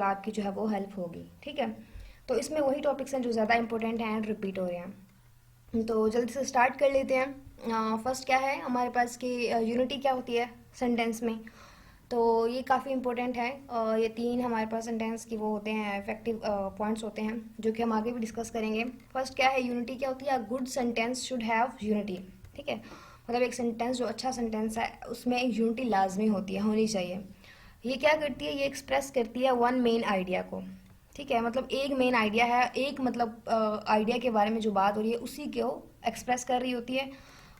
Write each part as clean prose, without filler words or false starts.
इंशाल्लाह आपकी जो है वो हेल्प होगी। ठीक है, तो इसमें वही टॉपिक्स हैं जो ज़्यादा इंपॉर्टेंट हैं एंड रिपीट हो रहे हैं। तो जल्दी से स्टार्ट कर लेते हैं। फर्स्ट क्या है हमारे पास कि यूनिटी क्या होती है सेंटेंस में। तो ये काफ़ी इंपॉर्टेंट है। ये तीन हमारे पास सेंटेंस की वो होते हैं इफेक्टिव पॉइंट्स होते हैं जो कि हम आगे भी डिस्कस करेंगे। फर्स्ट क्या है, यूनिटी क्या होती है। A good sentence should have unity. ठीक है, मतलब एक सेंटेंस जो अच्छा सेंटेंस है उसमें एक यूनिटी लाजमी होती है, होनी चाहिए। ये क्या करती है, ये एक्सप्रेस करती है वन मेन आइडिया को। ठीक है, मतलब एक मेन आइडिया है, एक मतलब आइडिया के बारे में जो बात हो रही है उसी को एक्सप्रेस कर रही होती है।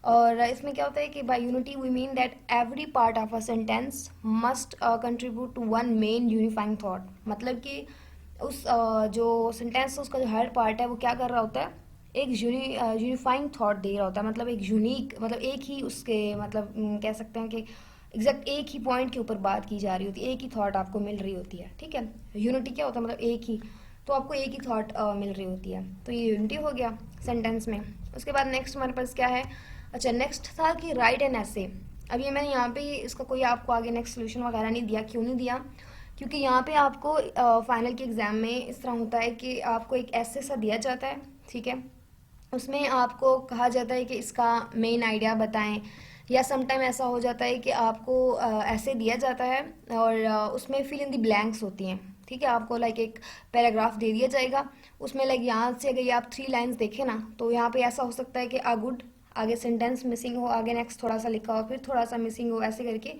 और इसमें क्या होता है कि by unity we mean that every part of a sentence must contribute to one main unifying thought. मतलब कि उस जो सेंटेंस उसका जो हर पार्ट है वो क्या कर रहा होता है, एक यूनिफाइंग थॉट दे रहा होता है। मतलब एक यूनिक, मतलब एक ही उसके मतलब कह सकते हैं कि एग्जैक्ट एक ही पॉइंट के ऊपर बात की जा रही होती है, एक ही थॉट आपको मिल रही होती है। ठीक है, यूनिटी क्या होता है, मतलब एक ही, तो आपको एक ही थॉट मिल रही होती है। तो ये यूनिटी हो गया सेंटेंस में। उसके बाद नेक्स्ट हमारे पास क्या है, अच्छा नेक्स्ट था कि राइट एन ऐसे। अब ये मैंने यहाँ पे इसका कोई आपको आगे नेक्स्ट सोल्यूशन वगैरह नहीं दिया। क्यों नहीं दिया, क्योंकि यहाँ पे आपको फाइनल के एग्ज़ाम में इस तरह होता है कि आपको एक ऐसे सा दिया जाता है। ठीक है, उसमें आपको कहा जाता है कि इसका मेन आइडिया बताएं, या समटाइम ऐसा हो जाता है कि आपको ऐसे दिया जाता है और उसमें फिल इन दी ब्लैंक्स होती हैं। ठीक है, आपको लाइक एक पैराग्राफ दे दिया जाएगा, उसमें लाइक यहाँ से अगर ये आप 3 लाइन्स देखें ना तो यहाँ पे ऐसा हो सकता है कि आ गुड, आगे सेंटेंस मिसिंग हो, आगे नेक्स्ट थोड़ा सा लिखा हो, फिर थोड़ा सा मिसिंग हो, ऐसे करके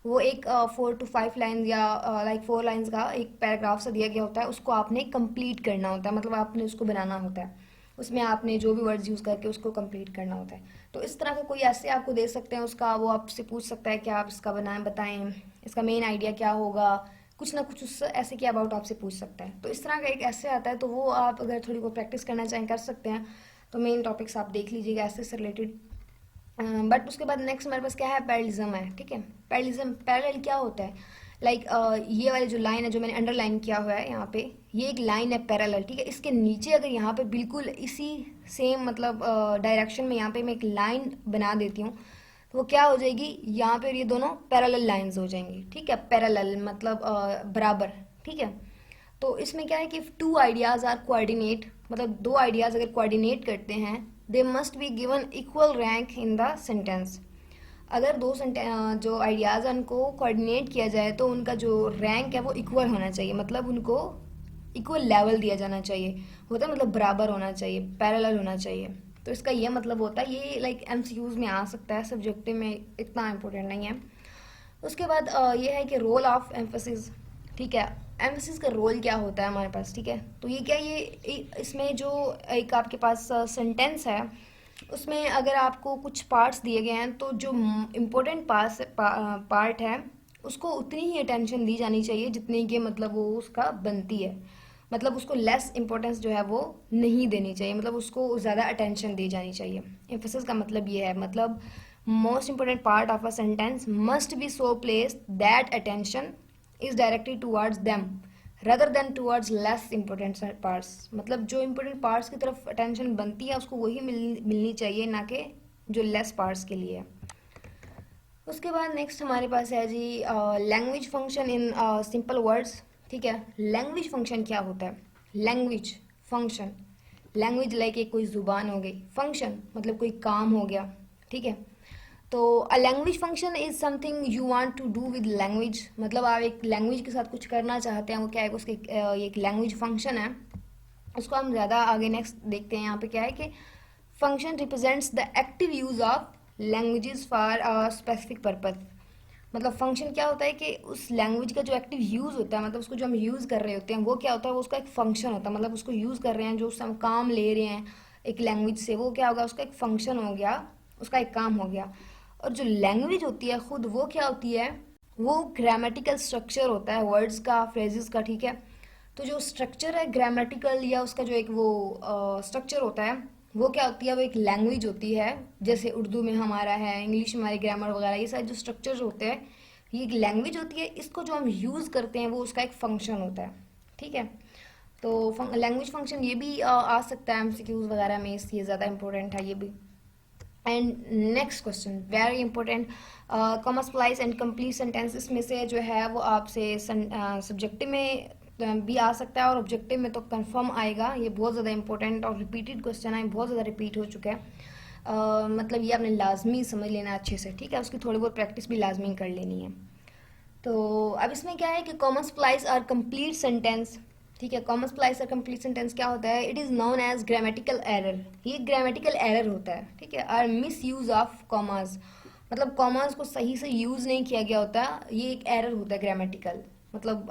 वो एक 4 to 5 लाइन या लाइक 4 लाइन्स का एक पैराग्राफ सा दिया गया होता है, उसको आपने कंप्लीट करना होता है, मतलब आपने उसको बनाना होता है, उसमें आपने जो भी वर्ड्स यूज़ करके उसको कंप्लीट करना होता है। तो इस तरह का कोई ऐसे आपको दे सकते हैं, उसका वो आपसे पूछ सकता है कि आप इसका बनाएं, बताएं इसका मेन आइडिया क्या होगा, कुछ ना कुछ उस ऐसे के अबाउट आपसे पूछ सकता है। तो इस तरह का एक ऐसे आता है, तो वो आप अगर थोड़ी को प्रैक्टिस करना चाहें कर सकते हैं। तो मेन टॉपिक्स आप देख लीजिएगा ऐसे से रिलेटेड। बट उसके बाद नेक्स्ट हमारे पास क्या है, पैरेललिज्म है। ठीक है, पैरेललिज्म, पैरेलल क्या होता है, लाइक ये वाली जो लाइन है जो मैंने अंडरलाइन किया हुआ है यहाँ पे, ये एक लाइन है पैरेलल। ठीक है, इसके नीचे अगर यहाँ पे बिल्कुल इसी सेम मतलब डायरेक्शन में यहाँ पे मैं एक लाइन बना देती हूँ तो वो क्या हो जाएगी, यहाँ पे ये दोनों पैरेलल लाइंस हो जाएंगी। ठीक है, पैरेलल मतलब बराबर। ठीक है, तो इसमें क्या है कि टू आइडियाज़ आर कोऑर्डिनेट, मतलब दो आइडियाज़ अगर कोऑर्डिनेट करते हैं they must be given equal rank in the sentence. अगर दो जो आइडियाज़ हैं उनको कोऑर्डिनेट किया जाए तो उनका जो रैंक है वो इक्वल होना चाहिए, मतलब उनको इक्वल लेवल दिया जाना चाहिए, होता है मतलब बराबर होना चाहिए, पैरेलल होना चाहिए। तो इसका ये मतलब होता है, ये लाइक एमसीक्यूज में आ सकता है, सब्जेक्टिव में इतना इम्पोर्टेंट नहीं है। उसके बाद ये है कि रोल ऑफ एम्फेसिस। ठीक है, एम्फेसिस का रोल क्या होता है हमारे पास। ठीक है, तो ये क्या, ये इसमें जो एक आपके पास सेंटेंस है उसमें अगर आपको कुछ पार्ट्स दिए गए हैं तो जो इम्पोर्टेंट पार्ट है उसको उतनी ही अटेंशन दी जानी चाहिए जितनी कि मतलब वो उसका बनती है, मतलब उसको लेस इंपॉर्टेंस जो है वो नहीं देनी चाहिए, मतलब उसको ज़्यादा अटेंशन दी जानी चाहिए। एम्फेसिस का मतलब ये है, मतलब most important part of a sentence must be so placed that attention is directed towards them rather than towards less important parts. मतलब जो इंपॉर्टेंट पार्ट्स की तरफ अटेंशन बनती है उसको वही मिलनी चाहिए, ना कि जो लेस पार्ट्स के लिए है। उसके बाद नेक्स्ट हमारे पास है जी language function in simple words. ठीक है, लैंग्वेज फंक्शन क्या होता है, लैंग्वेज फंक्शन, लैंग्वेज लाइक एक कोई ज़ुबान हो गई, फंक्शन मतलब कोई काम हो गया। ठीक है, तो a language function is something you want to do with language, मतलब आप एक लैंग्वेज के साथ कुछ करना चाहते हैं, वो क्या है, उसके ये एक लैंग्वेज फंक्शन है। उसको हम ज़्यादा आगे नेक्स्ट देखते हैं। यहाँ पे क्या है कि function represents the active use of languages for a specific purpose. मतलब फंक्शन क्या होता है कि उस लैंग्वेज का जो एक्टिव यूज़ होता है, मतलब उसको जो हम यूज़ कर रहे होते हैं वो क्या होता है, वो उसका एक फंक्शन होता है, मतलब उसको यूज़ कर रहे हैं, जो उससे हम काम ले रहे हैं एक लैंग्वेज से, वो क्या होगा, उसका एक फंक्शन हो गया, उसका एक काम हो गया। और जो लैंग्वेज होती है खुद वो क्या होती है, वो ग्रामेटिकल स्ट्रक्चर होता है वर्ड्स का, फ्रेजेस का। ठीक है, तो जो स्ट्रक्चर है ग्रामेटिकल या उसका जो एक वो स्ट्रक्चर होता है वो क्या होती है, वो एक लैंग्वेज होती है। जैसे उर्दू में हमारा है, इंग्लिश में हमारी ग्रामर वगैरह, ये सारे जो स्ट्रक्चर्स होते हैं ये एक लैंग्वेज होती है। इसको जो हम यूज़ करते हैं वो उसका एक फंक्शन होता है। ठीक है, तो लैंग्वेज फंक्शन ये भी आ सकता है एमसीक्यूज वगैरह में, इसलिए ज़्यादा इंपॉर्टेंट है ये भी। And next question very important, comma splice and complete sentence. इसमें से जो है वो आपसे सब्जेक्टिव में भी आ सकता है और ऑब्जेक्टिव में तो कंफर्म आएगा। ये बहुत ज़्यादा इंपॉर्टेंट और रिपीटेड क्वेश्चन है, बहुत ज़्यादा रिपीट हो चुका है। मतलब ये आपने लाजमी समझ लेना अच्छे से, ठीक है। उसकी थोड़ी बहुत प्रैक्टिस भी लाजमी कर लेनी है। तो अब इसमें क्या है कि comma splices are complete sentence, ठीक है। Comma splices are complete sentence क्या होता है? It is known as grammatical error. ये ग्रामेटिकल एरर होता है, ठीक है। Or misuse of commas, मतलब कॉमास को सही से यूज़ नहीं किया गया होता, ये एक एरर होता है ग्रामेटिकल, मतलब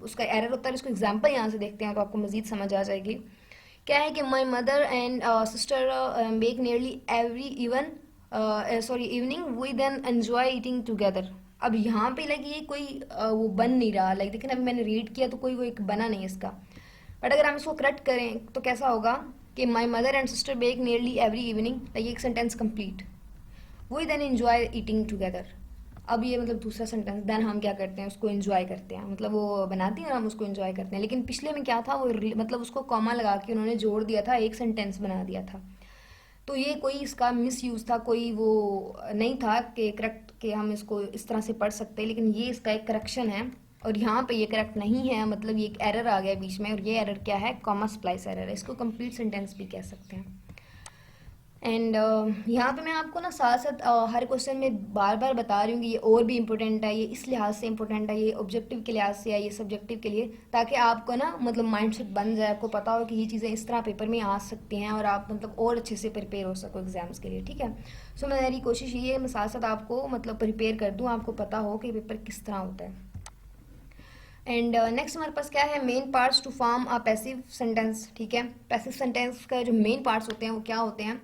उसका एरर होता है। इसको एग्जाम्पल यहाँ से देखते हैं तो आपको मज़ीद समझ आ जाएगी। क्या है कि my mother and sister make nearly every evening we then enjoy eating together. अब यहाँ पे लाइक ये कोई वो बन नहीं रहा, लाइक देखिए अभी मैंने रीड किया तो कोई वो एक बना नहीं इसका। बट अगर हम इसको करेक्ट करें तो कैसा होगा कि my mother and sister bake nearly every evening, like एक sentence complete. We then enjoy eating together. अब ये मतलब दूसरा सेंटेंस, देन हम क्या करते हैं उसको एंजॉय करते हैं, मतलब वो बनाती है और हम उसको एंजॉय करते हैं। लेकिन पिछले में क्या था, वो मतलब उसको कॉमा लगा के उन्होंने जोड़ दिया था, एक सेंटेंस बना दिया था। तो ये कोई इसका मिस यूज़ था, कोई वो नहीं था कि करेक्ट कि हम इसको इस तरह से पढ़ सकते हैं। लेकिन ये इसका एक करेक्शन है और यहाँ पे ये करेक्ट नहीं है, मतलब ये एक एरर आ गया बीच में। और ये एरर क्या है? कॉमा स्प्लाइस एरर है। इसको कंप्लीट सेंटेंस भी कह सकते हैं। एंड यहाँ पे मैं आपको ना साथ साथ हर क्वेश्चन में बार बार बता रही हूँ कि ये और भी इम्पोर्टेंट है, ये इस लिहाज से इम्पोर्टेंट है, ये ऑब्जेक्टिव के लिहाज से है, ये सब्जेक्टिव के लिए, ताकि आपको ना मतलब माइंडसेट बन जाए, आपको पता हो कि ये चीज़ें इस तरह पेपर में आ सकती हैं और आप मतलब और अच्छे से प्रिपेयर हो सको एग्जाम्स के लिए, ठीक है। सो मेरी कोशिश ये है मैं साथ साथ आपको मतलब प्रिपेयर कर दूँ, आपको पता हो कि पेपर किस तरह होता है। एंड नेक्स्ट हमारे पास क्या है? Main parts to form a passive sentence, ठीक है। पैसिव सेंटेंस का जो मेन पार्ट्स होते हैं वो क्या होते हैं?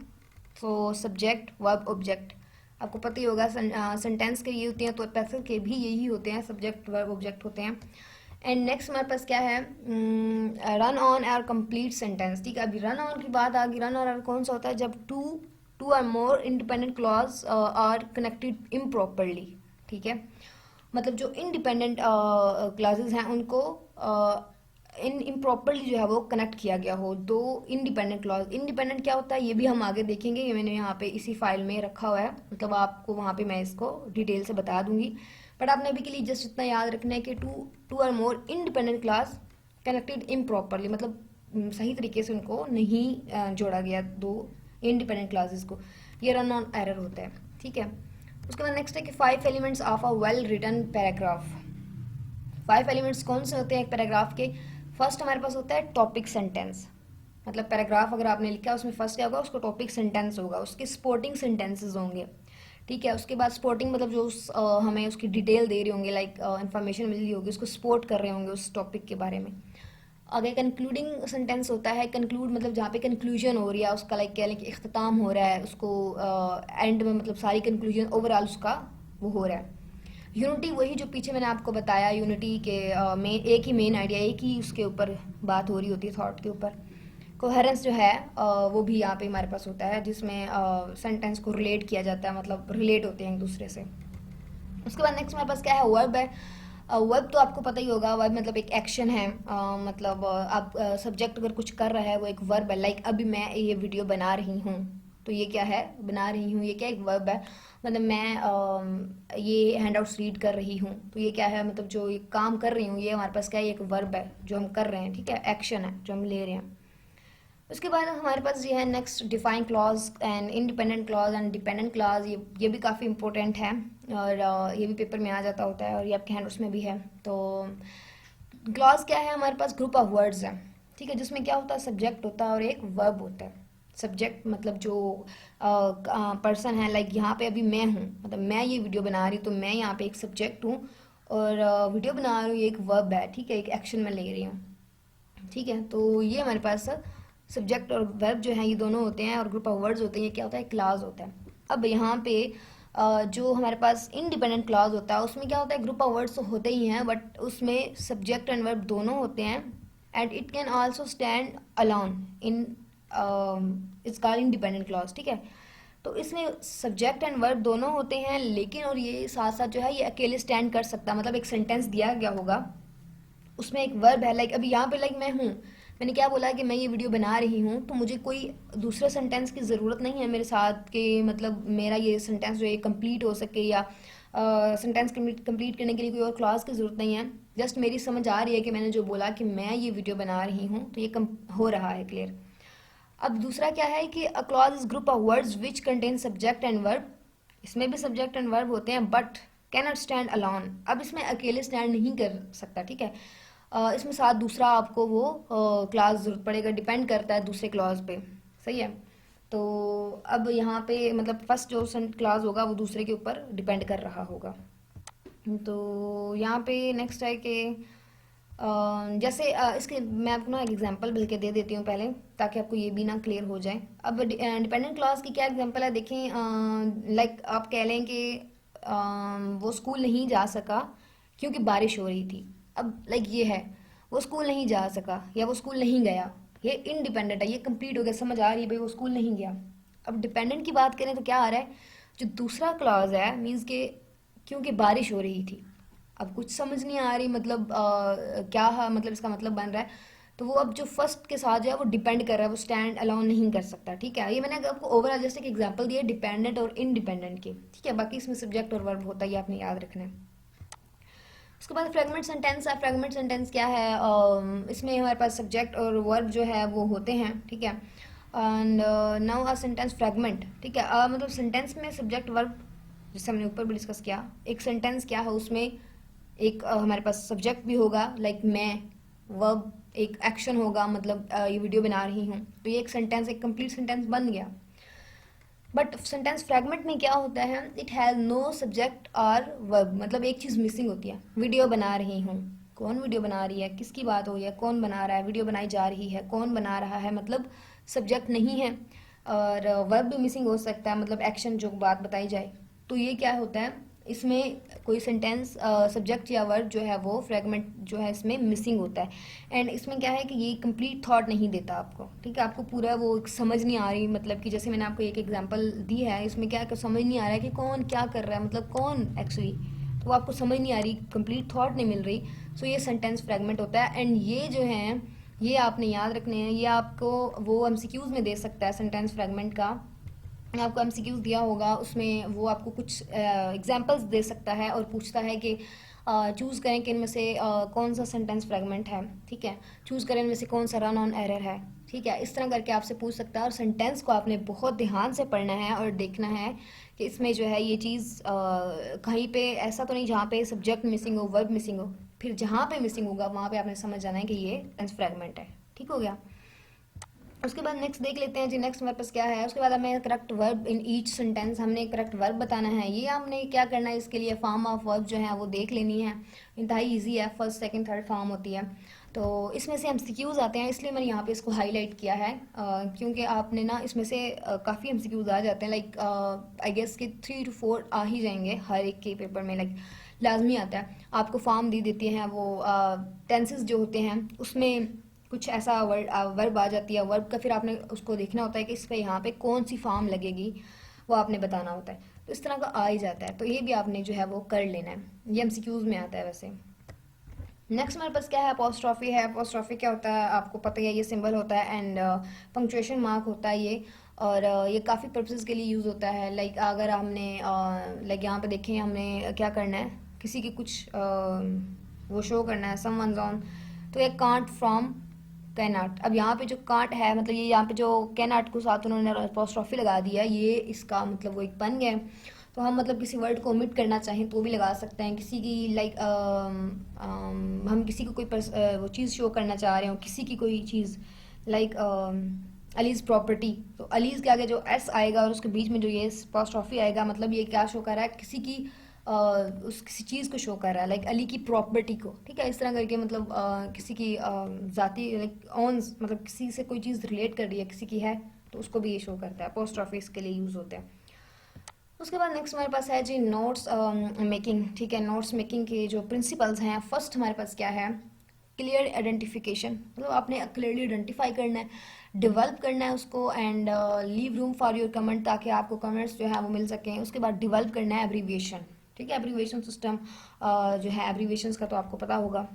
तो सब्जेक्ट, वर्ब, ऑब्जेक्ट। आपको पता ही होगा सेंटेंस के ये होते हैं, तो पैसिव के भी यही होते हैं, सब्जेक्ट, वर्ब, ऑब्जेक्ट होते हैं। एंड नेक्स्ट हमारे पास क्या है? रन ऑन और कंप्लीट सेंटेंस, ठीक है। अभी रन ऑन की बात आ गई। रन ऑन कौन सा होता है? जब two or more independent clause are connected improperly, ठीक है। मतलब जो इंडिपेंडेंट क्लासेस हैं उनको इम्प्रॉपरली जो है वो कनेक्ट किया गया हो। दो इंडिपेंडेंट क्लॉज, इंडिपेंडेंट क्या होता है ये भी हम आगे देखेंगे, ये मैंने यहाँ पे इसी फाइल में रखा हुआ है, मतलब आपको वहाँ पे मैं इसको डिटेल से बता दूंगी। बट आपने अभी के लिए जस्ट इतना याद रखना है कि two or more independent clause connected improperly, मतलब सही तरीके से उनको नहीं जोड़ा गया दो इंडिपेंडेंट क्लासेस को, ये रन ऑन एरर होता है, ठीक है। उसके बाद नेक्स्ट है कि 5 elements of a well written paragraph. 5 elements कौन से होते हैं एक पैराग्राफ के? फर्स्ट हमारे पास होता है टॉपिक सेंटेंस, मतलब पैराग्राफ अगर आपने लिखा है उसमें फर्स्ट क्या होगा? उसको टॉपिक सेंटेंस होगा, उसके स्पोर्टिंग सेंटेंसेस होंगे, ठीक है। उसके बाद स्पोर्टिंग मतलब जो हमें उसकी डिटेल दे रहे होंगे, लाइक इन्फॉर्मेशन मिल रही होगी, उसको सपोर्ट कर रहे होंगे उस टॉपिक के बारे में। आगे कंक्लूडिंग सेंटेंस होता है। कंक्लूड मतलब जहाँ पे कंक्लूजन हो रही है उसका, लाइक कह लें कि इख्तिताम हो रहा है, उसको एंड में मतलब सारी कंक्लूजन ओवरऑल उसका वो हो रहा है। यूनिटी वही जो पीछे मैंने आपको बताया, यूनिटी के मेन एक ही मेन आइडिया, एक ही उसके ऊपर बात हो रही होती है, थॉट के ऊपर। कोहेरेंस जो है वो भी यहाँ पे हमारे पास होता है, जिसमें सेंटेंस को रिलेट किया जाता है, मतलब रिलेट होते हैं एक दूसरे से। उसके बाद नेक्स्ट हमारे पास क्या है? वर्ब है। वर्ब तो आपको पता ही होगा, वर्ब मतलब एक एक्शन है, मतलब आप सब्जेक्ट अगर कुछ कर रहा है वो एक वर्ब है। लाइक अभी मैं ये वीडियो बना रही हूँ, तो ये क्या है? बना रही हूँ, ये क्या एक वर्ब है। मतलब मैं ये हैंड आउट्स रीड कर रही हूँ, तो ये क्या है? मतलब जो ये काम कर रही हूँ ये हमारे पास क्या है? एक वर्ब है जो हम कर रहे हैं, ठीक है, एक्शन है जो हम ले रहे हैं। उसके बाद हमारे पास ये है next define clause and independent clause and dependent clause. ये भी काफ़ी इंपॉर्टेंट है और ये भी पेपर में आ जाता होता है और ये आपके हैंड्स में भी है। तो क्लॉज क्या है? हमारे पास ग्रुप ऑफ वर्ड्स है, ठीक है, जिसमें क्या होता है? सब्जेक्ट होता है और एक वर्ब होता है। सब्जेक्ट मतलब जो पर्सन है, लाइक यहाँ पे अभी मैं हूँ, मतलब मैं ये वीडियो बना रही हूँ, तो मैं यहाँ पे एक सब्जेक्ट हूँ और वीडियो बना रही हूँ, ये एक वर्ब है, ठीक है, एक एक्शन में ले रही हूँ, ठीक है। तो ये हमारे पास सब्जेक्ट और वर्ब जो है ये दोनों होते हैं और ग्रुप ऑफ वर्ड्स होते हैं, ये क्या होता है? क्लास होता है। अब यहाँ पे जो हमारे पास इंडिपेंडेंट क्लास होता है उसमें क्या होता है? ग्रुप ऑफ वर्ड्स तो होते ही हैं, बट उसमें सब्जेक्ट एंड वर्ब दोनों होते हैं and it can also stand alone in its called independent class, ठीक है। तो इसमें सब्जेक्ट एंड वर्ब दोनों होते हैं, लेकिन और ये साथ साथ जो है ये अकेले स्टैंड कर सकता है, मतलब एक सेंटेंस दिया गया होगा उसमें एक वर्ब है, लाइक अभी यहाँ पे लाइक मैं हूँ, मैंने क्या बोला कि मैं ये वीडियो बना रही हूँ, तो मुझे कोई दूसरे सेंटेंस की ज़रूरत नहीं है मेरे साथ कि मतलब मेरा ये सेंटेंस जो है कंप्लीट हो सके या सेंटेंस कंप्लीट करने के लिए कोई और क्लॉज की ज़रूरत नहीं है, जस्ट मेरी समझ आ रही है कि मैंने जो बोला कि मैं ये वीडियो बना रही हूँ तो ये हो रहा है क्लियर। अब दूसरा क्या है कि a clause is group of words which contain subject and verb. इसमें भी सब्जेक्ट एंड वर्ब होते हैं but can not stand alone. अब इसमें अकेले स्टैंड नहीं कर सकता, ठीक है। इसमें साथ दूसरा आपको वो क्लॉज ज़रूरत पड़ेगा, डिपेंड करता है दूसरे क्लॉज पे, सही है। तो अब यहाँ पे मतलब फर्स्ट जो क्लॉज होगा वो दूसरे के ऊपर डिपेंड कर रहा होगा। तो यहाँ पे नेक्स्ट है कि जैसे इसके मैं आपको ना एक एग्जांपल बल्कि दे देती हूँ पहले, ताकि आपको ये भी ना क्लियर हो जाए। अब डिपेंडेंट क्लॉज की क्या एग्जांपल है देखें। लाइक आप कह लें कि वो स्कूल नहीं जा सका क्योंकि बारिश हो रही थी। अब लाइक ये है, वो स्कूल नहीं जा सका या वो स्कूल नहीं गया, ये इनडिपेंडेंट है, ये कंप्लीट हो गया, समझ आ रही है भाई, वो स्कूल नहीं गया। अब डिपेंडेंट की बात करें तो क्या आ रहा है, जो दूसरा क्लॉज है मीन्स के क्योंकि बारिश हो रही थी। अब कुछ समझ नहीं आ रही मतलब क्या है, मतलब इसका मतलब बन रहा है, तो वो अब जो फर्स्ट के साथ जो है वो डिपेंड कर रहा है, वो स्टैंड अलोन नहीं कर सकता, ठीक है। ये मैंने आपको ओवरऑल जैसे एक एग्जांपल दिया डिपेंडेंट और इनडिपेंडेंट की, ठीक है। बाकी इसमें सब्जेक्ट और वर्ब होता है, ये आपने याद रखना है। उसके बाद फ्रेगमेंट सेंटेंस है। फ्रेगमेंट सेंटेंस क्या है, इसमें हमारे पास सब्जेक्ट और वर्ब जो है वो होते हैं, ठीक है। And now a sentence fragment, ठीक है। मतलब सेंटेंस में सब्जेक्ट वर्ब जैसे हमने ऊपर भी डिस्कस किया, एक सेंटेंस क्या है उसमें एक हमारे पास सब्जेक्ट भी होगा लाइक मैं, वर्ब एक एक्शन होगा, मतलब ये वीडियो बना रही हूँ, तो ये एक सेंटेंस, एक कंप्लीट सेंटेंस बन गया। बट सेंटेंस फ्रैगमेंट में क्या होता है, इट हैज़ नो सब्जेक्ट और वर्ब, मतलब एक चीज़ मिसिंग होती है। वीडियो बना रही हूँ, कौन वीडियो बना रही है, किसकी बात हो रही है, कौन बना रहा है, वीडियो बनाई जा रही है, कौन बना रहा है, मतलब सब्जेक्ट नहीं है। और वर्ब भी मिसिंग हो सकता है, मतलब एक्शन जो बात बताई जाए। तो ये क्या होता है, इसमें कोई सेंटेंस सब्जेक्ट या वर्ब जो है वो फ्रेगमेंट जो है इसमें मिसिंग होता है। एंड इसमें क्या है कि ये कंप्लीट थॉट नहीं देता आपको, ठीक है। आपको पूरा वो समझ नहीं आ रही, मतलब कि जैसे मैंने आपको एक एग्जांपल दी है, इसमें क्या है कि समझ नहीं आ रहा है कि कौन क्या कर रहा है, मतलब कौन एक्चुअली, तो वो आपको समझ नहीं आ रही, कंप्लीट थॉट नहीं मिल रही। सो ये सेंटेंस फ्रेगमेंट होता है। एंड ये जो है ये आपने याद रखने हैं, ये आपको वो एमसीक्यूज में दे सकता है सेंटेंस फ्रेगमेंट का। आपको एमसीक्यूज दिया होगा, उसमें वो आपको कुछ एग्जांपल्स दे सकता है और पूछता है कि चूज़ करें कि इनमें से कौन सा सेंटेंस फ्रेगमेंट है, ठीक है। चूज़ करें इनमें से कौन सा रन ऑन एरर है, ठीक है। इस तरह करके आपसे पूछ सकता है। और सेंटेंस को आपने बहुत ध्यान से पढ़ना है और देखना है कि इसमें जो है ये चीज़ कहीं पे ऐसा तो नहीं जहाँ पे सब्जेक्ट मिसिंग हो, वर्ब मिसिंग हो। फिर जहाँ पे मिसिंग होगा वहाँ पे आपने समझ जाना है कि ये सेंटेंस फ्रेगमेंट है, ठीक हो गया। उसके बाद नेक्स्ट देख लेते हैं जी, नेक्स्ट हमारे पास क्या है। उसके बाद हमें correct verb in each sentence, हमने करेक्ट वर्ब बताना है। ये हमने क्या करना है, इसके लिए फॉर्म ऑफ वर्ब जो है वो देख लेनी है। इंतहाई इजी है, फर्स्ट सेकंड थर्ड फॉर्म होती है। तो इसमें से एमसीक्यूज आते हैं, इसलिए मैंने यहाँ पे इसको हाईलाइट किया है, क्योंकि आपने ना इसमें से काफ़ी एमसीक्यूज आ जाते हैं, लाइक आई गेस कि 3 to 4 आ ही जाएंगे हर एक के पेपर में, लाइक लाजमी आता है। आपको फॉर्म दी देती हैं वो टेंसेस जो होते हैं, उसमें कुछ ऐसा वर्ब आ जाती है, वर्ब का फिर आपने उसको देखना होता है कि इसका यहाँ पे कौन सी फॉर्म लगेगी, वो आपने बताना होता है। तो इस तरह का आ ही जाता है, तो ये भी आपने जो है वो कर लेना है, ये एमसीक्यूज में आता है वैसे। नेक्स्ट हमारे पास क्या है, अपोस्ट्रॉफी है। अपोस्ट्रॉफी क्या होता है आपको पता ही है, ये सिंबल होता है एंड पंक्चुएशन मार्क होता है ये। और ये काफ़ी पर्पसेस के लिए यूज़ होता है। लाइक अगर हमने लाइक यहाँ पे देखें, हमने क्या करना है, किसी की कुछ वो शो करना है, समवन्स ऑन, तो ये कांट फ्रॉम कैनाट। अब यहाँ पे जो कांट है, मतलब ये यहाँ पे जो कैनाट को साथ उन्होंने अपोस्ट्रॉफी लगा दिया, ये इसका मतलब वो एक बन गया है। तो हम मतलब किसी वर्ड को ओमिट करना चाहें तो भी लगा सकते हैं, किसी की लाइक हम किसी को कोई वो चीज़ शो करना चाह रहे हो, किसी की कोई चीज़ लाइक अलीज़ प्रॉपर्टी, तो अलीज़ के आगे जो एस आएगा और उसके बीच में जो ये अपोस्ट्रॉफी आएगा, मतलब ये क्या शो कर रहा है, किसी की उस किसी चीज़ को शो कर रहा है, लाइक अली की प्रॉपर्टी को, ठीक है। इस तरह करके मतलब किसी की ज़ाती लाइक ऑन्स, मतलब किसी से कोई चीज़ रिलेट कर रही है, किसी की है, तो उसको भी ये शो करता है। अपोस्ट्रॉफी इसके लिए यूज़ होते हैं। उसके बाद नेक्स्ट हमारे पास है जी नोट्स मेकिंग, ठीक है। नोट्स मेकिंग के जो प्रिंसिपल्स हैं, फर्स्ट हमारे पास क्या है, क्लियर आइडेंटिफिकेशन, मतलब आपने क्लियरली आइडेंटिफाई करना है, डेवलप करना है उसको, and leave room for your comment, ताकि आपको कमेंट्स जो है वो मिल सकें। उसके बाद डेवलप करना है एब्रीविएशन, ठीक है। एब्रीविएशन सिस्टम जो है एब्रीविएशंस का तो आपको पता होगा।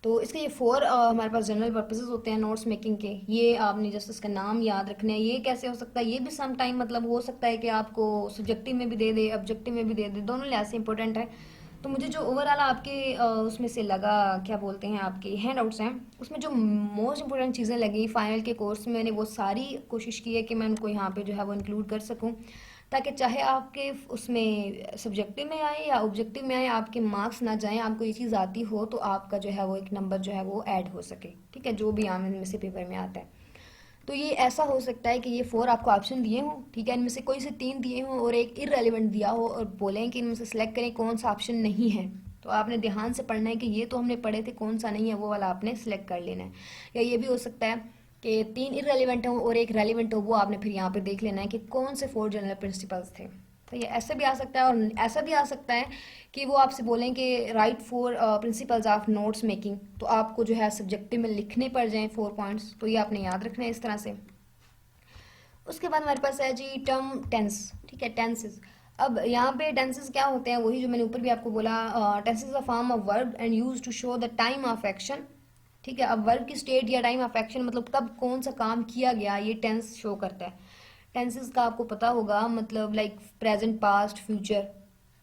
तो इसके ये 4 हमारे पास जनरल पर्पसेस होते हैं नोट्स मेकिंग के। ये आपने जस्ट इसका नाम याद रखना है। ये कैसे हो सकता है, ये भी सम टाइम मतलब हो सकता है कि आपको सब्जेक्टिव में भी दे दे, ऑब्जेक्टिव में भी दे दे, दोनों लिहाज से इंपॉर्टेंट है। तो मुझे जो ओवरऑल आपके उसमें से लगा, क्या बोलते हैं, आपके हैंड आउट्स हैं, उसमें जो मोस्ट इंपॉर्टेंट चीज़ें लगी फाइनल के कोर्स में, मैंने वो सारी कोशिश की है कि मैं उनको यहाँ पे जो है वो इंक्लूड कर सकूँ, ताकि चाहे आपके उसमें सब्जेक्टिव में आए या ऑब्जेक्टिव में आए, आपके मार्क्स ना जाएं, आपको ये चीज़ आती हो तो आपका जो है वो एक नंबर जो है वो ऐड हो सके, ठीक है, जो भी आम इनमें से पेपर में आता है। तो ये ऐसा हो सकता है कि ये 4 आपको ऑप्शन दिए हों, ठीक है, इनमें से कोई से 3 दिए हों और एक इररेलेवेंट दिया हो और बोलें कि इनमें से सिलेक्ट करें कौन सा ऑप्शन नहीं है। तो आपने ध्यान से पढ़ना है कि ये तो हमने पढ़े थे, कौन सा नहीं है वो वाला आपने सिलेक्ट कर लेना है। या ये भी हो सकता है कि 3 इररेलेवेंट हो और एक रेलिवेंट हो, वो आपने फिर यहाँ पे देख लेना है कि कौन से 4 जनरल प्रिंसिपल्स थे। तो ये ऐसे भी आ सकता है और ऐसा भी आ सकता है कि वो आपसे बोलें कि right 4 principles of notes making, तो आपको जो है सब्जेक्टिव में लिखने पड़ जाएं 4 पॉइंट्स। तो ये आपने याद रखना है इस तरह से। उसके बाद हमारे पास है जी टर्म टेंस, ठीक है, टेंसेस। अब यहाँ पे टेंसेस क्या होते हैं, वही जो मैंने ऊपर भी आपको बोला, tenses a form of verb and use to show the time of action, ठीक है। अब वर्ब की स्टेट या टाइम ऑफ एक्शन मतलब कब कौन सा काम किया गया, ये टेंस शो करता है। टेंसेस का आपको पता होगा मतलब लाइक प्रेजेंट, पास्ट, फ्यूचर,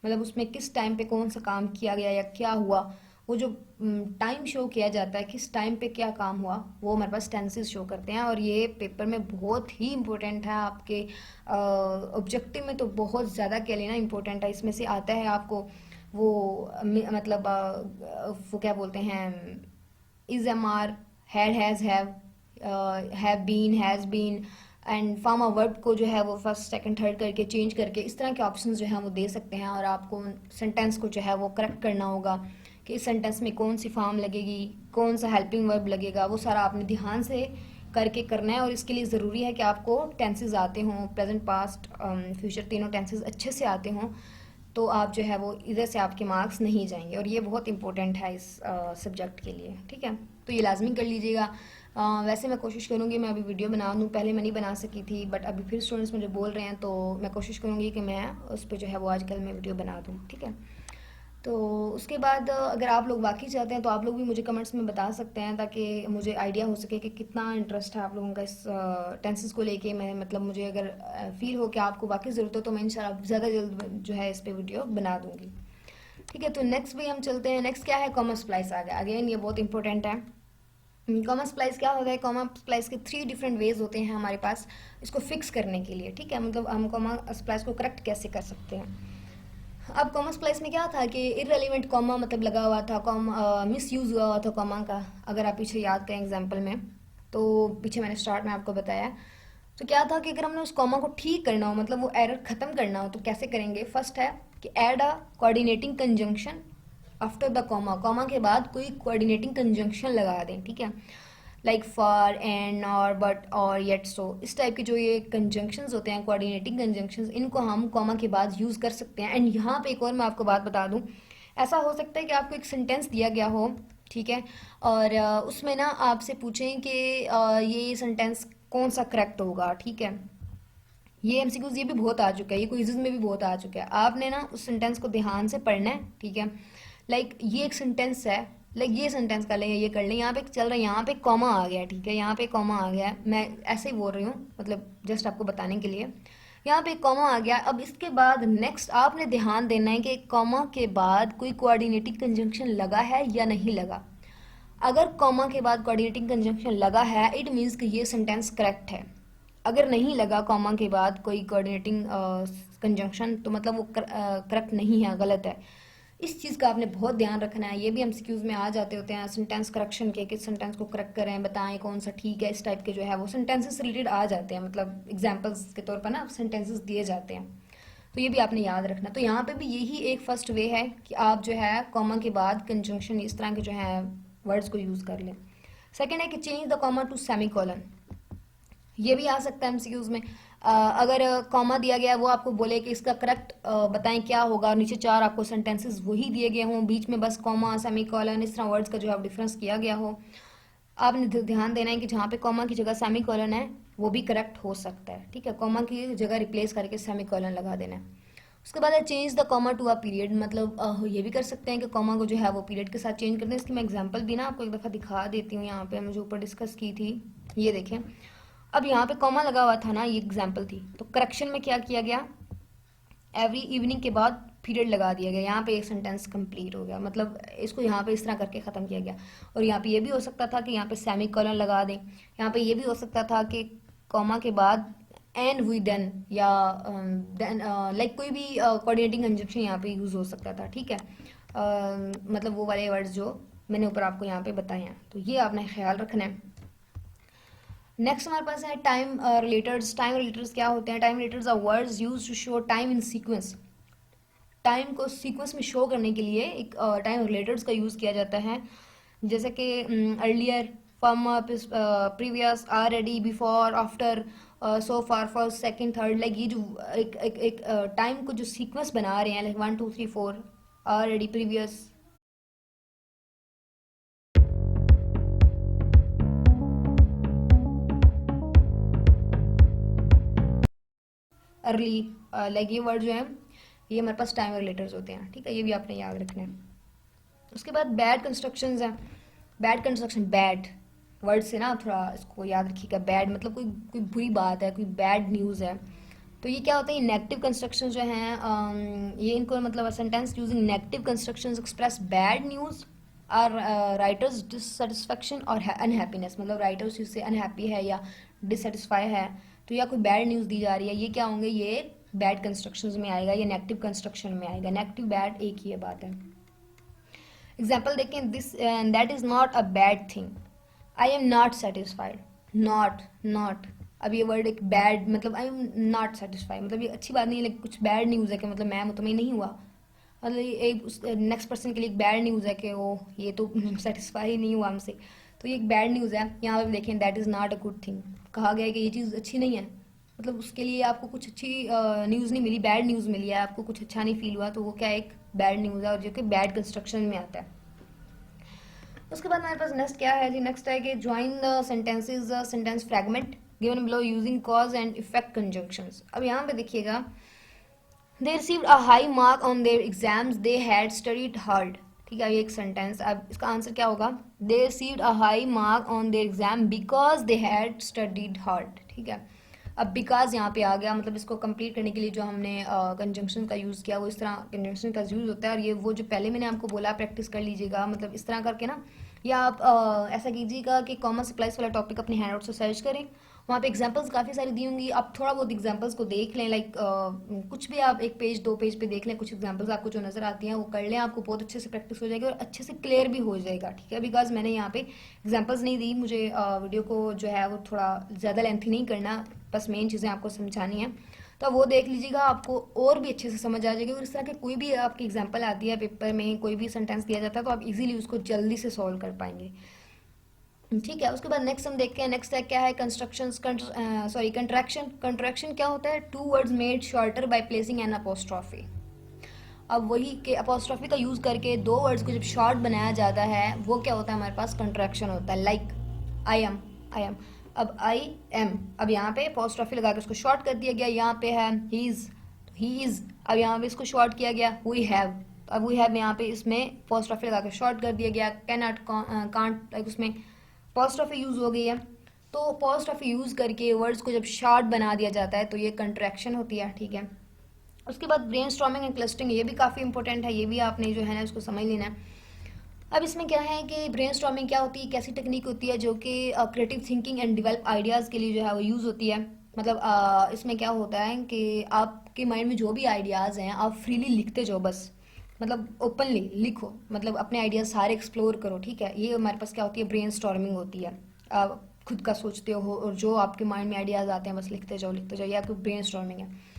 मतलब उसमें किस टाइम पे कौन सा काम किया गया या क्या हुआ, वो जो टाइम शो किया जाता है, किस टाइम पे क्या काम हुआ, वो हमारे पास टेंसेस शो करते हैं। और ये पेपर में बहुत ही इम्पोर्टेंट है, आपके ऑब्जेक्टिव में तो बहुत ज़्यादा कह लेना इम्पोर्टेंट है। इसमें से आता है आपको वो मतलब वो क्या बोलते हैं, is, am, are, had, have been, has been and form of verb को जो है वो फर्स्ट सेकंड थर्ड करके चेंज करके इस तरह के ऑप्शंस जो हैं वो दे सकते हैं। और आपको सेंटेंस को जो है वो करेक्ट करना होगा कि इस सेंटेंस में कौन सी फॉर्म लगेगी, कौन सा हेल्पिंग वर्ब लगेगा, वो सारा आपने ध्यान से करके करना है। और इसके लिए ज़रूरी है कि आपको टेंसेस आते हों, प्रेजेंट, पास्ट, फ्यूचर, तीनों टेंसेस अच्छे से आते हों, तो आप जो है वो इधर से आपके मार्क्स नहीं जाएंगे। और ये बहुत इंपॉर्टेंट है इस सब्जेक्ट के लिए, ठीक है। तो ये लाजमी कर लीजिएगा। वैसे मैं कोशिश करूँगी मैं अभी वीडियो बना दूँ, पहले मैं नहीं बना सकी थी बट अभी फिर स्टूडेंट्स मुझे बोल रहे हैं, तो मैं कोशिश करूँगी कि मैं उस पर जो है वो आजकल मैं वीडियो बना दूँ, ठीक है। तो उसके बाद अगर आप लोग वाकई चाहते हैं तो आप लोग भी मुझे कमेंट्स में बता सकते हैं, ताकि मुझे आइडिया हो सके कि कितना इंटरेस्ट है आप लोगों का इस टेंसेस को लेके। मैं मतलब मुझे अगर फील हो कि आपको वाकई ज़रूरत हो तो मैं इंशाल्लाह ज़्यादा जल्द जो है इस पर वीडियो बना दूँगी, ठीक है। तो नेक्स्ट भी हम चलते हैं। नेक्स्ट क्या है, कॉमा स्प्लाइस आ गया। अगेन ये बहुत इंपॉर्टेंट है। कॉमा स्प्लाइस क्या होता है, कॉमा स्प्लाइस के 3 डिफरेंट वेज होते हैं हमारे पास इसको फिक्स करने के लिए, ठीक है। मतलब हम कॉमा स्प्लाइस को करेक्ट कैसे कर सकते हैं। अब कॉमा स्प्लाइस में क्या था कि इररेलेवेंट कॉमा मतलब लगा हुआ था, कॉमा मिस यूज़ हुआ हुआ था कॉमा का। अगर आप पीछे याद करें एग्जाम्पल में, तो पीछे मैंने स्टार्ट में आपको बताया। तो क्या था कि अगर हमने उस कॉमा को ठीक करना हो, मतलब वो एरर ख़त्म करना हो, तो कैसे करेंगे। फर्स्ट है कि add a coordinating conjunction after the comma, comma के बाद कोई कोऑर्डिनेटिंग कंजंक्शन लगा दें, ठीक है, लाइक फॉर, एंड, और, बट, और, येट, सो, इस टाइप के जो ये कंजंक्शंस होते हैं, कोऑर्डिनेटिंग कंजंक्शंस, इनको हम कॉमा के बाद यूज़ कर सकते हैं। एंड यहाँ पे एक और मैं आपको बात बता दूँ, ऐसा हो सकता है कि आपको एक सेंटेंस दिया गया हो, ठीक है, और उसमें ना आपसे पूछें कि ये सेंटेंस कौन सा करेक्ट होगा, ठीक है। ये एमसीक्यूज ये भी बहुत आ चुका है, ये क्विज़ेस में भी बहुत आ चुका है। आपने ना उस सेंटेंस को ध्यान से पढ़ना है, ठीक है। लाइक ये एक सेंटेंस है, लाइक ये सेंटेंस कर लें, ये कर लें, यहाँ पे चल रहा है, यहाँ पे कॉमा आ गया, ठीक है, यहाँ पे कॉमा आ गया, मैं ऐसे ही बोल रही हूँ मतलब जस्ट आपको बताने के लिए। यहाँ पे कॉमा आ गया। अब इसके बाद नेक्स्ट आपने ध्यान देना है कि कॉमा के बाद कोई कोऑर्डिनेटिंग कंजंक्शन लगा है या नहीं लगा। अगर कॉमा के बाद कोऑर्डिनेटिंग कंजंक्शन लगा है, इट मीन्स कि ये सेंटेंस करेक्ट है। अगर नहीं लगा कॉमा के बाद कोई कोऑर्डिनेटिंग कंजंक्शन, तो मतलब वो करेक्ट नहीं है, गलत है। इस चीज़ का आपने बहुत ध्यान रखना है। ये भी एमसीक्यूज में आ जाते होते हैं सेंटेंस करेक्शन के, किस सेंटेंस को करेक्ट करें, बताएं कौन सा ठीक है, इस टाइप के जो है वो सेंटेंसेस रिलेटेड आ जाते हैं, मतलब एग्जाम्पल्स के तौर पर ना सेंटेंसेस दिए जाते हैं। तो ये भी आपने याद रखना। तो यहाँ पे भी यही एक फर्स्ट वे है कि आप जो है कॉमा के बाद कंजंक्शन इस तरह के जो है वर्ड्स को यूज़ कर लें। सेकेंड है कि change the comma to semi colon. ये भी आ सकता है एमसीक्यूज में। अगर कॉमा दिया गया वो आपको बोले कि इसका करेक्ट बताएं क्या होगा, और नीचे 4 आपको सेंटेंसेस वही दिए गए हों, बीच में बस कॉमा, सेमी कॉलन, इस तरह वर्ड्स का जो है डिफरेंस किया गया हो, आपने ध्यान देना है कि जहाँ पे कॉमा की जगह सेमी कॉलन है वो भी करेक्ट हो सकता है, ठीक है। कॉमा की जगह रिप्लेस करके सेमी कॉलन लगा देना है। उसके बाद है change the comma to a period, मतलब ये भी कर सकते हैं कि कॉमा को जो है वो पीरियड के साथ चेंज करते हैं। इसकी मैं एग्जांपल भी ना आपको एक दफ़ा दिखा देती हूँ, यहाँ पे मैं जो ऊपर डिस्कस की थी, ये देखें। अब यहाँ पे कॉमा लगा हुआ था ना, ये एग्जांपल थी, तो करेक्शन में क्या किया गया, एवरी इवनिंग के बाद पीरियड लगा दिया गया, यहाँ पे एक सेंटेंस कंप्लीट हो गया, मतलब इसको यहाँ पे इस तरह करके ख़त्म किया गया। और यहाँ पे ये भी हो सकता था कि यहाँ पे सेमी कॉलन लगा दें, यहाँ पे ये भी हो सकता था कि कॉमा के बाद एंड वी डन, या देन लाइक कोई भी कोऑर्डिनेटिंग कंजंक्शन यहाँ पे यूज़ हो सकता था, ठीक है। मतलब वो वाले वर्ड्स जो मैंने ऊपर आपको यहाँ पे बताए हैं, तो ये आपने ख्याल रखना है। नेक्स्ट हमारे पास है टाइम रिलेटर्स। टाइम रिलेटर्स क्या होते हैं? Time relators are words used to show time in sequence. Time को सीक्वेंस में शो करने के लिए एक टाइम रिलेटर्स का यूज़ किया जाता है, जैसे कि earlier, from, previous, already, before, after, so far, first, second, third, like ये जो एक टाइम को जो सीक्वेंस बना रहे हैं, like 1 2 3 4, already, previous, early, like ये वर्ड जो है ये हमारे पास टाइम रिलेटर्स होते हैं, ठीक है, ये भी आपने याद रखना है। उसके बाद बैड कंस्ट्रक्शंस हैं। बैड कंस्ट्रक्शन, बैड वर्ड से ना थोड़ा इसको याद रखिएगा। बैड मतलब कोई कोई बुरी बात है, कोई बैड न्यूज़ है, तो ये क्या होता है, नेगेटिव कंस्ट्रक्शन जो हैं, ये इनको मतलब sentence using negative constructions express bad news और राइटर्स डिससेटिस्फेक्शन और अनहैप्पीनेस, मतलब राइटर्स इससे अनहैप्पी है या डिससेटिस्फाई है, तो या कोई बैड न्यूज़ दी जा रही है, ये क्या होंगे, ये बैड कंस्ट्रक्शंस में आएगा, ये नेगेटिव कंस्ट्रक्शन में आएगा। नेगेटिव बैड एक ही बात है। एग्जाम्पल देखें, this that is not a bad thing, I am not satisfied. Not अब ये वर्ड एक बैड, मतलब आई एम नॉट सेटिस्फाइड, मतलब ये अच्छी बात नहीं है, लेकिन कुछ बैड न्यूज़ है कि मतलब मैं मुतमईन नहीं हुआ, मतलब ये एक नेक्स्ट पर्सन के लिए एक बैड न्यूज़ है कि वो ये तो सेटिस्फाई ही नहीं हुआ हमसे, तो ये एक बैड न्यूज़ है। यहाँ पर देखें, that is not a good thing, कहा गया है कि ये चीज़ अच्छी नहीं है, मतलब उसके लिए आपको कुछ अच्छी न्यूज़ नहीं मिली, बैड न्यूज़ मिली है, आपको कुछ अच्छा नहीं फील हुआ, तो वो क्या एक बैड न्यूज़ है, और जो कि बैड कंस्ट्रक्शन में आता है। उसके बाद हमारे पास नेक्स्ट क्या है जी, नेक्स्ट है कि join the sentences, sentence fragment given below using cause and effect conjunctions. अब यहाँ पे देखिएगा, they received a high mark on their exams, they had studied hard, ठीक है, ये एक सेंटेंस। अब इसका आंसर क्या होगा, they received a high mark on their exam because they had studied hard, ठीक है। अब बिकॉज यहाँ पे आ गया, मतलब इसको कंप्लीट करने के लिए जो हमने कंजंक्शन का यूज़ किया वो इस तरह कंजंक्शन का यूज़ होता है, और ये वो जो पहले मैंने आपको बोला प्रैक्टिस कर लीजिएगा, मतलब इस तरह करके ना, या आप ऐसा कीजिएगा कि कॉमन सप्लाइज वाला टॉपिक अपने हैंड आउट से सर्च करें, वहाँ पे एग्जांपल्स काफ़ी सारी दी होंगी, आप थोड़ा बहुत एग्जांपल्स को देख लें, लाइक कुछ भी आप एक पेज दो पेज पे देख लें, कुछ एग्जांपल्स आपको जो नज़र आती हैं वो कर लें, आपको बहुत अच्छे से प्रैक्टिस हो जाएगी और अच्छे से क्लियर भी हो जाएगा, ठीक है। बिकॉज मैंने यहाँ पे एग्जांपल्स नहीं दी, मुझे वीडियो को जो है वो थोड़ा ज़्यादा लेंथी नहीं करना, बस मेन चीज़ें आपको समझानी है, तो वो देख लीजिएगा, आपको और भी अच्छे से समझ आ जाएगी। और इस तरह के कोई भी आपकी एग्जाम्पल आती है पेपर में, कोई भी सेंटेंस दिया जाता है, तो आप इजीली उसको जल्दी से सॉल्व कर पाएंगे, ठीक है। उसके बाद नेक्स्ट हम देखते हैं, नेक्स्ट है क्या है, कंस्ट्रक्शन, सॉरी कंट्रैक्शन। कंट्रैक्शन क्या होता है, two words made shorter by placing an apostrophe. अब वही के अपोस्ट्रॉफी का यूज़ करके दो वर्ड्स को जब शॉर्ट बनाया जाता है, वो क्या होता है, हमारे पास कंट्रैक्शन होता है। लाइक आई एम, अब आई एम, अब यहाँ पे अपोस्ट्रॉफी लगा के उसको शॉर्ट कर दिया गया, यहाँ पे है ही इज़, अब यहाँ पे इसको शॉर्ट किया गया वी हैव, अब वी हैव यहाँ पे इसमें अपोस्ट्रॉफी लगा के शॉर्ट कर दिया गया, कैन नॉट, कांट, लाइक उसमें अपोस्ट्रॉफी यूज़ हो गई है, तो अपोस्ट्रॉफी यूज़ करके वर्ड्स को जब शॉर्ट बना दिया जाता है तो ये कंट्रैक्शन होती है, ठीक है। उसके बाद ब्रेनस्टॉर्मिंग एंड क्लस्टरिंग, ये भी काफ़ी इंपॉर्टेंट है, ये भी आपने जो है ना उसको समझ लेना है। अब इसमें क्या है कि ब्रेनस्टॉर्मिंग क्या होती है, कैसी टेक्निक होती है जो कि creative thinking and develop ideas के लिए जो है वो यूज़ होती है। मतलब इसमें क्या होता है कि आपके माइंड में जो भी आइडियाज़ हैं आप फ्रीली लिखते जाओ, बस मतलब ओपनली लिखो, मतलब अपने आइडियाज़ सारे एक्सप्लोर करो, ठीक है। ये हमारे पास क्या होती है, ब्रेनस्टॉर्मिंग होती है। आप खुद का सोचते हो और जो आपके माइंड में आइडियाज़ आते हैं बस लिखते जाओ, या तो ब्रेनस्टॉर्मिंग है।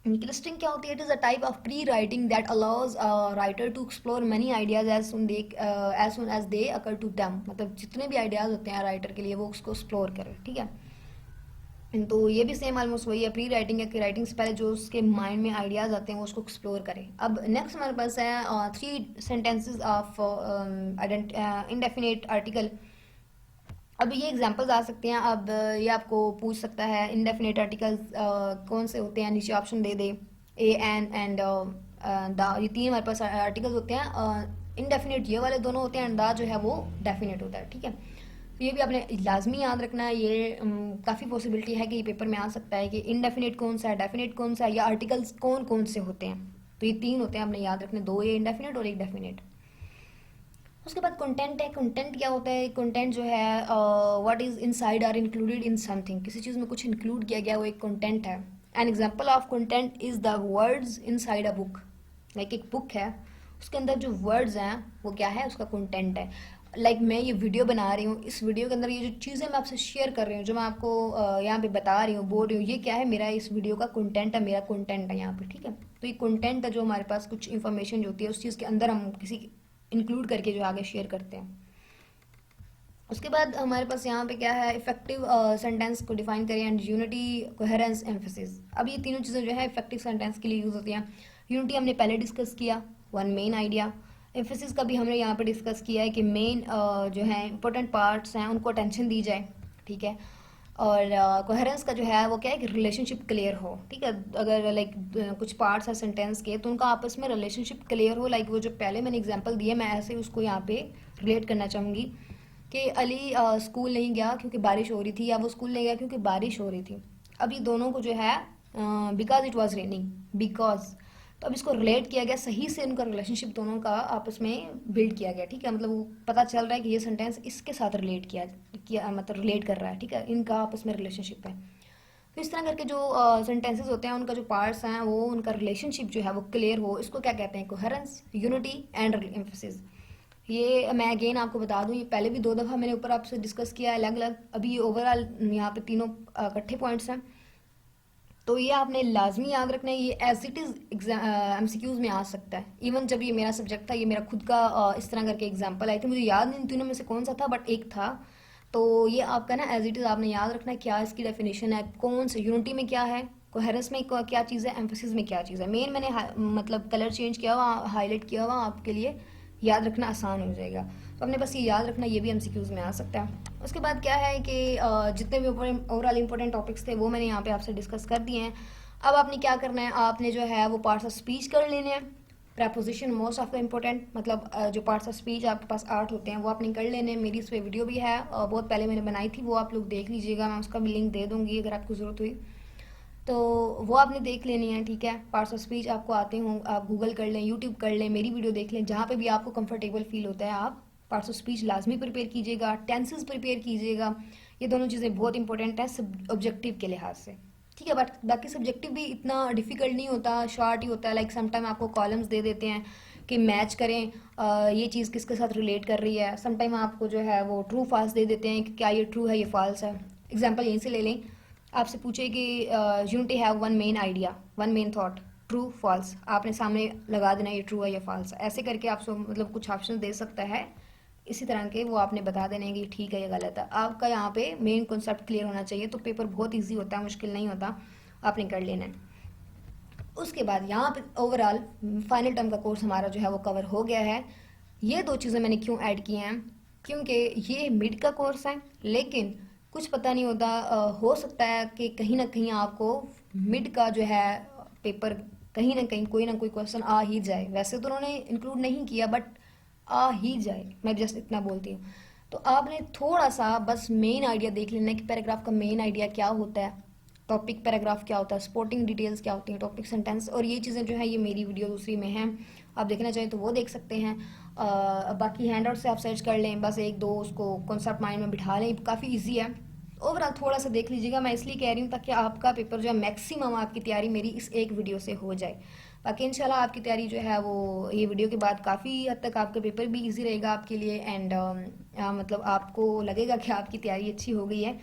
क्लस्टरिंग क्या होती है, it is a type of prewriting that allows writer to explore many ideas as soon as they occur to them, मतलब जितने भी आइडियाज़ होते हैं राइटर के लिए वो उसको एक्सप्लोर करे, ठीक है। तो ये भी सेम ऑलमोस्ट वही है, प्री राइटिंग है कि राइटिंग से पहले जो उसके माइंड में आइडियाज़ आते हैं वो उसको एक्सप्लोर करे। अब नेक्स्ट हमारे पास है 3 सेंटेंसेज ऑफ इंडेफिनेट आर्टिकल। अब ये एग्जांपल्स आ सकते हैं, अब ये आपको पूछ सकता है इंडेफिनेट आर्टिकल्स कौन से होते हैं, नीचे ऑप्शन दे दे, ए एन एंड द, ये तीन हमारे पास आर्टिकल्स होते हैं। इनडेफिनेट ये वाले दोनों होते हैं, एंड द जो है वो डेफिनेट होता है, ठीक है। तो ये भी आपने लाजमी याद रखना है। ये काफ़ी पॉसिबिलिटी है कि ये पेपर में आ सकता है कि इनडेफिनेट कौन सा है, डेफिनेट कौन सा है, या आर्टिकल्स कौन कौन से होते हैं। तो ये तीन होते हैं, आपने याद रखने, दो ये इनडेफिनेट और एक डेफिनेट। उसके बाद कंटेंट है। कंटेंट क्या होता है? कंटेंट जो है what is inside or included in something, किसी चीज़ में कुछ इंक्लूड किया गया वो एक कंटेंट है। An example of content is the words inside a book. Like एक बुक है, उसके अंदर जो वर्ड्स हैं वो क्या है, उसका कंटेंट है। लाइक मैं ये वीडियो बना रही हूँ, इस वीडियो के अंदर ये जो चीज़ें मैं आपसे शेयर कर रही हूँ, जो मैं आपको यहाँ पे बता रही हूँ, बोल रही हूँ, ये क्या है, मेरा इस वीडियो का कंटेंट है, मेरा कंटेंट है यहाँ पे, ठीक है। तो ये कंटेंट है जो हमारे पास कुछ इन्फॉर्मेशन जो होती है उस चीज़ के अंदर हम किसी इंक्लूड करके जो आगे शेयर करते हैं। उसके बाद हमारे पास यहाँ पे क्या है, इफेक्टिव सेंटेंस को डिफाइन करें, एंड यूनिटी, कोहेरेंस, एम्फेसिस। अब ये तीनों चीज़ें जो है इफेक्टिव सेंटेंस के लिए यूज़ होती हैं। यूनिटी हमने पहले डिस्कस किया, वन मेन आइडिया। एम्फेसिस का भी हमने यहाँ पे डिस्कस किया है कि मेन जो है इंपॉर्टेंट पार्ट्स हैं उनको अटेंशन दी जाए, ठीक है। और कोहेरेंस का जो है वो क्या है कि रिलेशनशिप क्लियर हो, ठीक है। अगर लाइक कुछ पार्ट्स हैं सेंटेंस के तो उनका आपस में रिलेशनशिप क्लियर हो। लाइक वो जो पहले मैंने एग्जांपल दिए, मैं ऐसे उसको यहाँ पे रिलेट करना चाहूँगी कि अली स्कूल नहीं गया क्योंकि बारिश हो रही थी, या वो स्कूल नहीं गया क्योंकि बारिश हो रही थी। अब ये दोनों को जो है because it was raining, because, तो अब इसको रिलेट किया गया, सही से उनका रिलेशनशिप दोनों का आपस में बिल्ड किया गया, ठीक है। मतलब वो पता चल रहा है कि ये सेंटेंस इसके साथ रिलेट किया मतलब रिलेट कर रहा है, ठीक है, इनका आपस में रिलेशनशिप है। तो इस तरह करके जो सेंटेंसेस होते हैं उनका जो पार्ट्स हैं वो उनका रिलेशनशिप जो है वो क्लियर हो, इसको क्या कहते हैं, कोहेरेंस, यूनिटी एंड एम्फेसिस। ये मैं अगेन आपको बता दूं, ये पहले भी 2 दफ़ा मैंने ऊपर आपसे डिस्कस किया है अलग अलग। अभी ओवरऑल यहाँ पे तीनों इकट्ठे पॉइंट्स हैं, तो ये आपने लाजमी याद रखना है। ये एज इट इज़ एमसीक्यूज में आ सकता है। इवन जब ये मेरा सब्जेक्ट था, ये मेरा खुद का इस तरह करके एग्जाम्पल आई थी, मुझे याद नहीं तीनों में से कौन सा था, बट एक था। तो ये आपका ना एज इट इज़ आपने याद रखना है, क्या इसकी डेफिनेशन है, कौन से यूनिटी में क्या है, कोहेरेंस में क्या चीज़ है, एम्फेसिस में क्या चीज़ है। मेन मैंने मतलब कलर चेंज किया हुआ, हाईलाइट किया हुआ, आपके लिए याद रखना आसान हो जाएगा। तो आपने बस ये याद रखना, ये भी एमसीक्यूज में आ सकता है। उसके बाद क्या है कि जितने भी ओवरऑल इंपॉर्टेंट टॉपिक्स थे वो मैंने यहाँ पे आपसे डिस्कस कर दिए हैं। अब आपने क्या करना है, आपने जो है वो पार्ट्स ऑफ स्पीच कर लेने हैं। Preposition most of the important, मतलब जो पार्ट्स ऑफ स्पीच आपके पास 8 होते हैं वो आपने कर लेने हैं। मेरी इस पर वीडियो भी है, बहुत पहले मैंने बनाई थी, वो आप लोग देख लीजिएगा, मैं उसका भी लिंक दे दूँगी अगर आपको ज़रूरत हुई तो वो आपने देख लेनी है, ठीक है। पार्ट्स ऑफ स्पीच आपको आते हों, आप गूगल कर लें, यूट्यूब कर लें, मेरी वीडियो देख लें, जहाँ पे भी आपको कंफर्टेबल फील होता है आप पार्ट्स ऑफ स्पीच लाजमी प्रिपेयर कीजिएगा, टेंसेस प्रिपेयर कीजिएगा। ये दोनों चीज़ें बहुत इंपॉर्टेंट है सब ऑब्जेक्टिव के लिहाज से, ठीक है। बट बाकी सब्जेक्टिव भी इतना डिफ़िकल्ट नहीं होता, शॉर्ट ही होता है। लाइक समटाइम आपको कॉलम्स दे देते हैं कि मैच करें ये चीज़ किसके साथ रिलेट कर रही है। समटाइम आपको जो है वो ट्रू फॉल्स दे देते हैं कि क्या ये ट्रू है, ये फॉल्स है। एग्जाम्पल यहीं से ले लें, आपसे पूछे कि unity have one main idea, one main thought, true false, आपने सामने लगा देना ये ट्रू है या फॉल्स है। ऐसे करके आपसे मतलब कुछ ऑप्शन दे सकता है, इसी तरह के वो आपने बता देने कि ठीक है या गलत है। आपका यहाँ पे मेन कॉन्सेप्ट क्लियर होना चाहिए, तो पेपर बहुत ईजी होता है, मुश्किल नहीं होता, आपने कर लेना है। उसके बाद यहाँ पे ओवरऑल फाइनल टर्म का कोर्स हमारा जो है वो कवर हो गया है। ये 2 चीज़ें मैंने क्यों ऐड की हैं, क्योंकि ये मिड का कोर्स है, लेकिन कुछ पता नहीं होता, हो सकता है कि कहीं ना कहीं आपको मिड का जो है पेपर कहीं ना कहीं कोई ना कोई क्वेश्चन आ ही जाए। वैसे तो उन्होंने इंक्लूड नहीं किया, बट आ ही जाए, मैं जस्ट इतना बोलती हूँ। तो आपने थोड़ा सा बस मेन आइडिया देख लेना है कि पैराग्राफ का मेन आइडिया क्या होता है, टॉपिक पैराग्राफ क्या होता है, स्पोर्टिंग डिटेल्स क्या होती हैं, टॉपिक सेंटेंस, और ये चीज़ें जो है ये मेरी वीडियो दूसरी में है, आप देखना चाहें तो वो देख सकते हैं। बाकी हैंड आउट से आप सर्च कर लें, बस एक दो उसको कॉन्सेप्ट माइंड में बिठा लें, काफ़ी ईजी है। ओवरऑल थोड़ा सा देख लीजिएगा, मैं इसलिए कह रही हूँ ताकि आपका पेपर जो है मैक्सिमम आपकी तैयारी मेरी इस एक वीडियो से हो जाए। बाकी इंशाल्लाह आपकी तैयारी जो है वो ये वीडियो के बाद काफ़ी हद तक आपका पेपर भी इजी रहेगा आपके लिए, एंड मतलब आपको लगेगा कि आपकी तैयारी अच्छी हो गई है।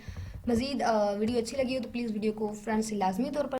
मज़ीद वीडियो अच्छी लगी हो तो प्लीज़ वीडियो को फ्रेंड्स से लाजमी तौर पर